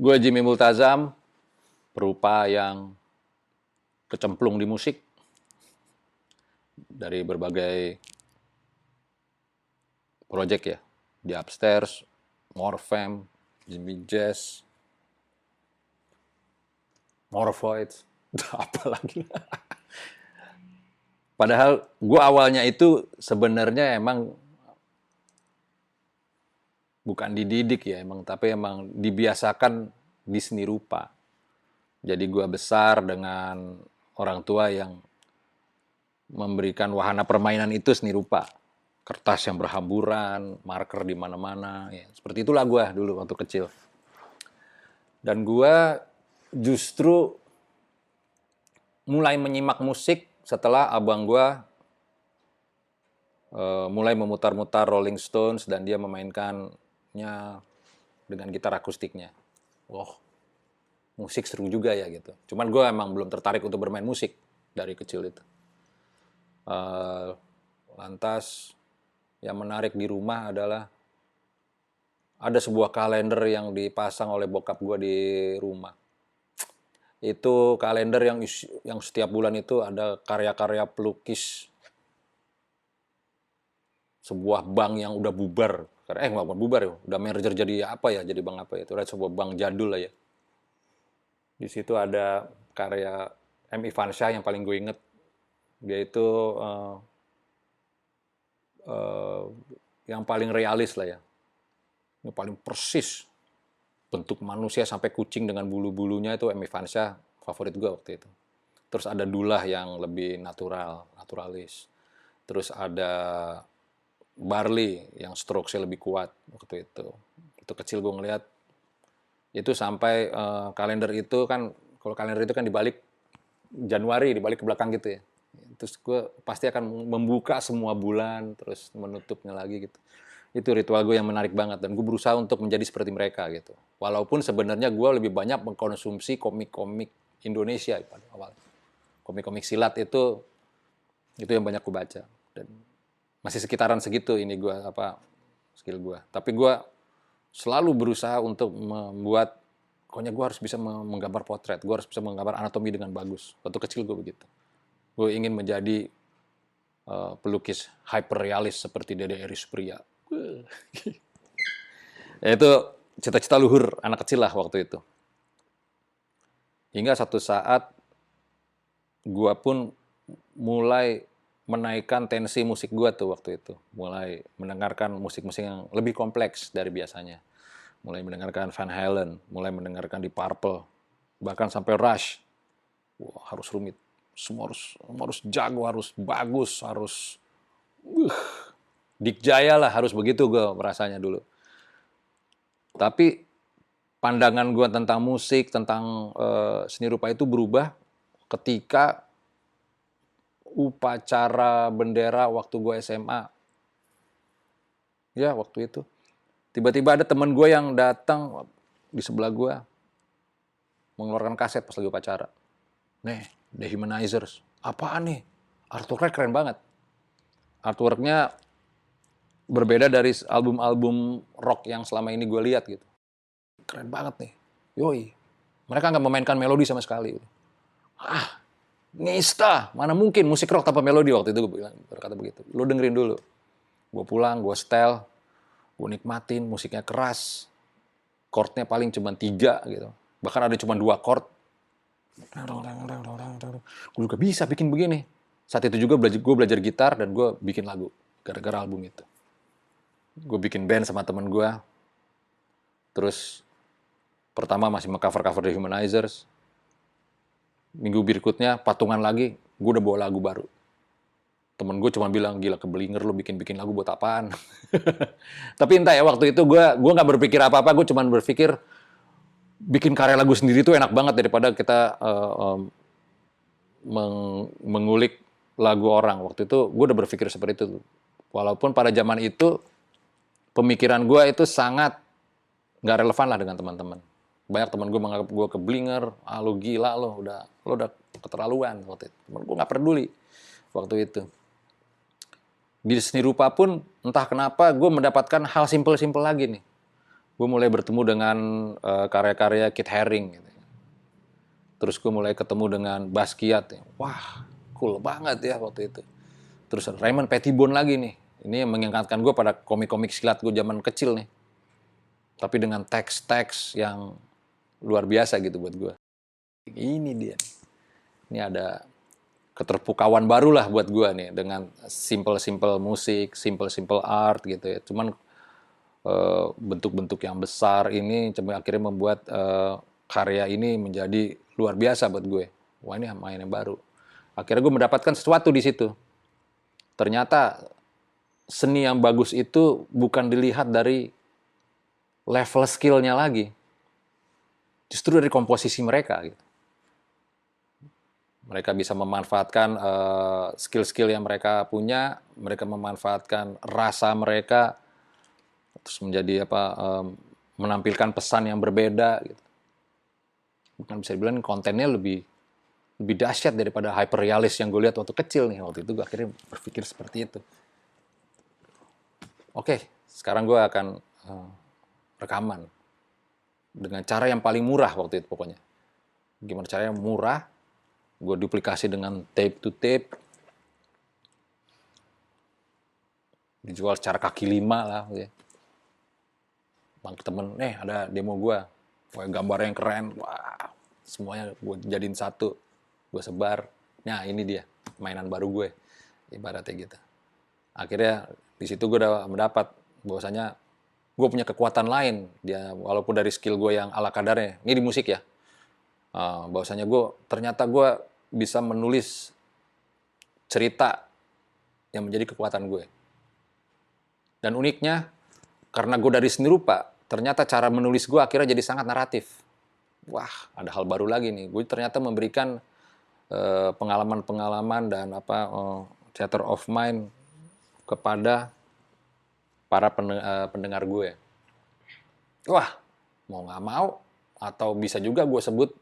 Gue Jimmy Multazam, perupa yang kecemplung di musik dari berbagai project ya, di Upstairs, Morfem, Jimmy Jazz, Morphoids, apa lagi. Padahal gue awalnya itu sebenarnya emang bukan dididik ya emang, tapi emang dibiasakan di seni rupa. Jadi gue besar dengan orang tua yang memberikan wahana permainan itu seni rupa. Kertas yang berhamburan, marker di mana-mana. Ya. Seperti itulah gue dulu waktu kecil. Dan gue justru mulai menyimak musik setelah abang gue mulai memutar-mutar Rolling Stones dan dia memainkannya dengan gitar akustiknya. Wah, musik seru juga ya gitu. Cuman gue emang belum tertarik untuk bermain musik dari kecil itu. Lantas yang menarik di rumah adalah ada sebuah kalender yang dipasang oleh bokap gue di rumah. Itu kalender yang setiap bulan itu ada karya-karya pelukis sebuah bank yang udah bubar. Nggak bubar ya, udah merger jadi apa ya, jadi bank apa ya. Itu ada sebuah bank jadul lah ya. Di situ ada karya M. Ivansyah yang paling gue inget. Dia itu yang paling realis lah ya. Yang paling persis. Bentuk manusia sampai kucing dengan bulu-bulunya itu M. Ivansyah favorit gue waktu itu. Terus ada Dullah yang lebih naturalis. Terus ada Barley yang strokesnya lebih kuat waktu itu. Itu kecil gue ngeliat. Itu sampai kalender itu kan, kalau kalender itu kan dibalik Januari, dibalik ke belakang gitu ya. Terus gue pasti akan membuka semua bulan, terus menutupnya lagi gitu. Itu ritual gue yang menarik banget, dan gue berusaha untuk menjadi seperti mereka gitu. Walaupun sebenarnya gue lebih banyak mengkonsumsi komik-komik Indonesia pada awal. Komik-komik silat itu yang banyak gue baca. Dan masih sekitaran segitu ini gue skill gue. Tapi gue selalu berusaha untuk membuat, pokoknya gue harus bisa menggambar potret, gue harus bisa menggambar anatomi dengan bagus. Waktu kecil gue begitu. Gue ingin menjadi pelukis hyperrealis seperti Dede Erisupria. Itu cita-cita luhur anak kecil lah waktu itu. Hingga satu saat gue pun mulai menaikkan tensi musik gue tuh waktu itu. Mulai mendengarkan musik-musik yang lebih kompleks dari biasanya. Mulai mendengarkan Van Halen, mulai mendengarkan Deep Purple, bahkan sampai Rush. Wah, harus rumit. Semua harus jago, harus bagus, harus Dick Jaya lah, harus begitu gue merasanya dulu. Tapi pandangan gue tentang musik, tentang seni rupa itu berubah ketika upacara bendera waktu gue SMA. Ya, waktu itu. Tiba-tiba ada teman gue yang datang di sebelah gue, mengeluarkan kaset pas lagi upacara. Nih, The Humanizers. Apaan nih? Artworknya keren banget. Artworknya berbeda dari album-album rock yang selama ini gue lihat gitu. Keren banget nih. Yoi. Mereka nggak memainkan melodi sama sekali. Nista, mana mungkin musik rock tanpa melodi, waktu itu gue bilang, berkata begitu. Lo dengerin dulu. Gue pulang, gue setel, gue nikmatin, musiknya keras. Chordnya paling cuma 3 gitu. Bahkan ada cuma 2 chord. Gue juga bisa bikin begini. Saat itu juga gue belajar gitar dan gue bikin lagu gara-gara album itu. Gue bikin band sama temen gue. Terus pertama masih meng-cover The Humanizers. Minggu berikutnya patungan lagi, gue udah bawa lagu baru. Temen gue cuma bilang, gila kebelinger lo bikin lagu buat apaan. Tapi entah ya, waktu itu gue nggak berpikir apa-apa, gue cuma berpikir bikin karya lagu sendiri itu enak banget daripada kita mengulik lagu orang. Waktu itu gue udah berpikir seperti itu. Walaupun pada zaman itu pemikiran gue itu sangat nggak relevan lah dengan teman-teman. Banyak teman gue menganggap gue keblinger, lo gila lo udah keterlaluan waktu itu. Temen gue nggak peduli waktu itu. Di seni rupa pun entah kenapa gue mendapatkan hal simpel-simpel lagi nih. gue mulai bertemu dengan karya-karya Kit Haring gitu. Terus gue mulai ketemu dengan Basquiat. Wah, cool banget ya waktu itu. Terus Raymond Pettibon lagi nih. Ini yang mengingatkan gue pada komik-komik silat gue zaman kecil nih. Tapi dengan teks-teks yang luar biasa gitu buat gue. Ini dia. Ini ada keterpukauan baru lah buat gue nih. Dengan simple-simple musik, simple-simple art gitu ya. Cuman bentuk-bentuk yang besar ini akhirnya membuat karya ini menjadi luar biasa buat gue. Wah, ini main yang baru. Akhirnya gue mendapatkan sesuatu di situ. Ternyata seni yang bagus itu bukan dilihat dari level skill-nya lagi. Justru dari komposisi mereka. Gitu. Mereka bisa memanfaatkan skill-skill yang mereka punya, mereka memanfaatkan rasa mereka, terus menjadi menampilkan pesan yang berbeda gitu. Bukan bisa dibilang kontennya lebih dahsyat daripada hyperrealis yang gue lihat waktu kecil nih. Waktu itu gue akhirnya berpikir seperti itu. Oke, sekarang gue akan rekaman dengan cara yang paling murah waktu itu pokoknya. Gimana caranya murah? Gue duplikasi dengan tape to tape, dijual secara kaki lima lah. Ya. Bang temen, ada demo gue, gambarnya yang keren, wah, semuanya gue jadiin satu, gue sebar. Nah ini dia mainan baru gue, ibaratnya gitu. Akhirnya di situ gue udah mendapat bahwasanya gue punya kekuatan lain, dia walaupun dari skill gue yang ala kadarnya. Ini di musik ya, bahwasanya ternyata gue bisa menulis cerita yang menjadi kekuatan gue. Dan uniknya, karena gue dari seni rupa, ternyata cara menulis gue akhirnya jadi sangat naratif. Wah, ada hal baru lagi nih. Gue ternyata memberikan pengalaman-pengalaman dan theater of mind kepada para pendengar gue. Wah, mau nggak mau, atau bisa juga gue sebut,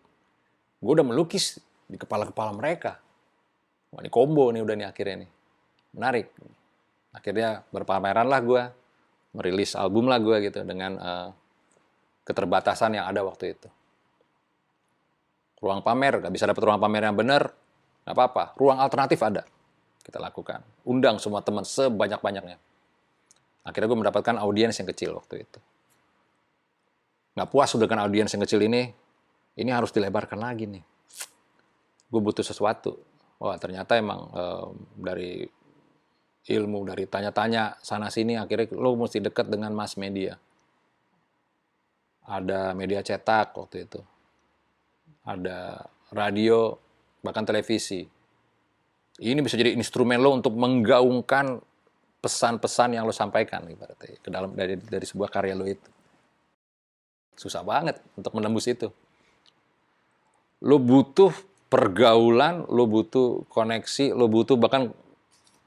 gue udah melukis di kepala-kepala mereka. Wah, ini combo nih udah nih akhirnya nih. Menarik. Akhirnya berpameran lah gue, merilis album lah gue gitu dengan keterbatasan yang ada waktu itu. Ruang pamer, gak bisa dapet ruang pamer yang benar, gak apa-apa. Ruang alternatif ada, kita lakukan. Undang semua teman sebanyak-banyaknya. Akhirnya gue mendapatkan audiens yang kecil waktu itu. Gak puas dengan audiens yang kecil ini harus dilebarkan lagi nih. Gue butuh sesuatu. Wah, ternyata emang dari ilmu, dari tanya-tanya sana-sini, akhirnya lo mesti dekat dengan mass media. Ada media cetak waktu itu. Ada radio, bahkan televisi. Ini bisa jadi instrumen lo untuk menggaungkan pesan-pesan yang lo sampaikan ibaratnya ke dalam dari sebuah karya lo itu. Susah banget untuk menembus itu. Lo butuh pergaulan, lo butuh koneksi, lo butuh bahkan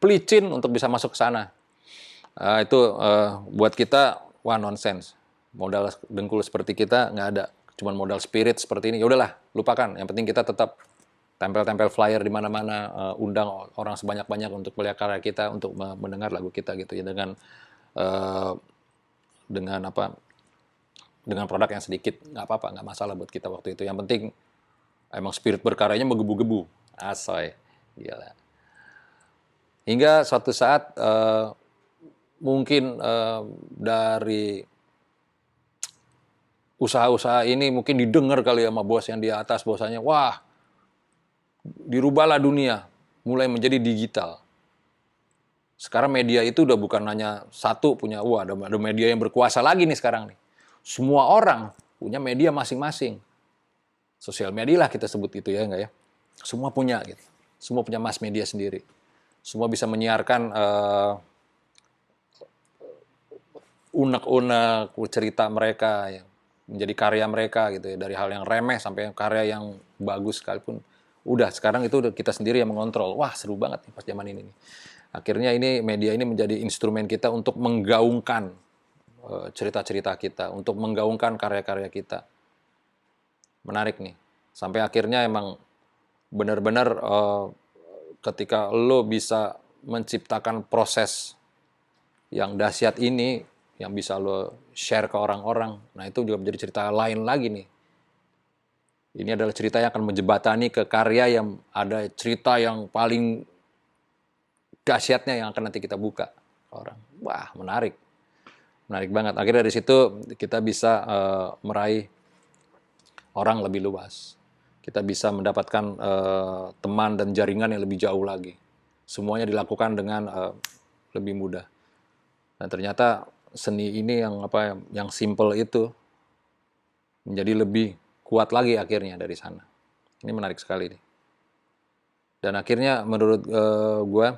pelicin untuk bisa masuk ke sana. Itu buat kita wah nonsense. Modal dengkul seperti kita nggak ada. Cuman modal spirit seperti ini, ya udahlah, lupakan. Yang penting kita tetap tempel-tempel flyer di mana-mana, undang orang sebanyak-banyak untuk melihat karya kita, untuk mendengar lagu kita gitu ya dengan produk yang sedikit, nggak apa-apa, nggak masalah buat kita waktu itu. Yang penting emang spirit berkaryanya menggebu-gebu, asoy, gila. Hingga suatu saat mungkin dari usaha-usaha ini mungkin didengar kali sama bos yang di atas, bahwasanya wah, dirubahlah dunia, mulai menjadi digital. Sekarang media itu udah bukan hanya satu punya, wah ada media yang berkuasa lagi nih sekarang nih. Semua orang punya media masing-masing. Sosial media lah kita sebut itu ya, enggak ya? Semua punya gitu. Semua punya mass media sendiri. Semua bisa menyiarkan unek-unek cerita mereka yang menjadi karya mereka gitu ya, dari hal yang remeh sampai karya yang bagus sekalipun. Udah sekarang itu kita sendiri yang mengontrol. Wah, seru banget nih pas zaman ini nih. Akhirnya ini media ini menjadi instrumen kita untuk menggaungkan cerita-cerita kita, untuk menggaungkan karya-karya kita. Menarik nih. Sampai akhirnya emang benar-benar ketika lo bisa menciptakan proses yang dahsyat ini, yang bisa lo share ke orang-orang. Nah, itu juga menjadi cerita lain lagi nih. Ini adalah cerita yang akan menjembatani ke karya yang ada cerita yang paling dahsyatnya yang akan nanti kita buka ke orang. Wah, menarik. Menarik banget. Akhirnya dari situ kita bisa meraih orang lebih luas. Kita bisa mendapatkan teman dan jaringan yang lebih jauh lagi. Semuanya dilakukan dengan lebih mudah. Dan ternyata seni ini yang simple itu menjadi lebih kuat lagi akhirnya dari sana. Ini menarik sekali nih. Dan akhirnya menurut gue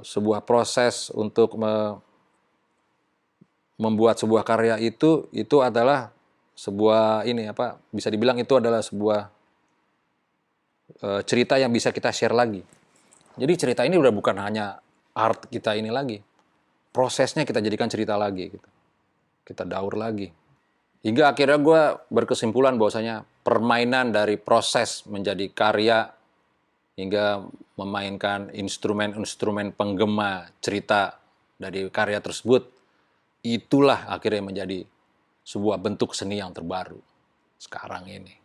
sebuah proses untuk membuat sebuah karya itu adalah sebuah bisa dibilang itu adalah sebuah cerita yang bisa kita share lagi. Jadi cerita ini udah bukan hanya art kita ini lagi, prosesnya kita jadikan cerita lagi, gitu. Kita daur lagi. Hingga akhirnya gue berkesimpulan bahwasanya permainan dari proses menjadi karya hingga memainkan instrumen-instrumen penggema cerita dari karya tersebut, itulah akhirnya menjadi sebuah bentuk seni yang terbaru sekarang ini.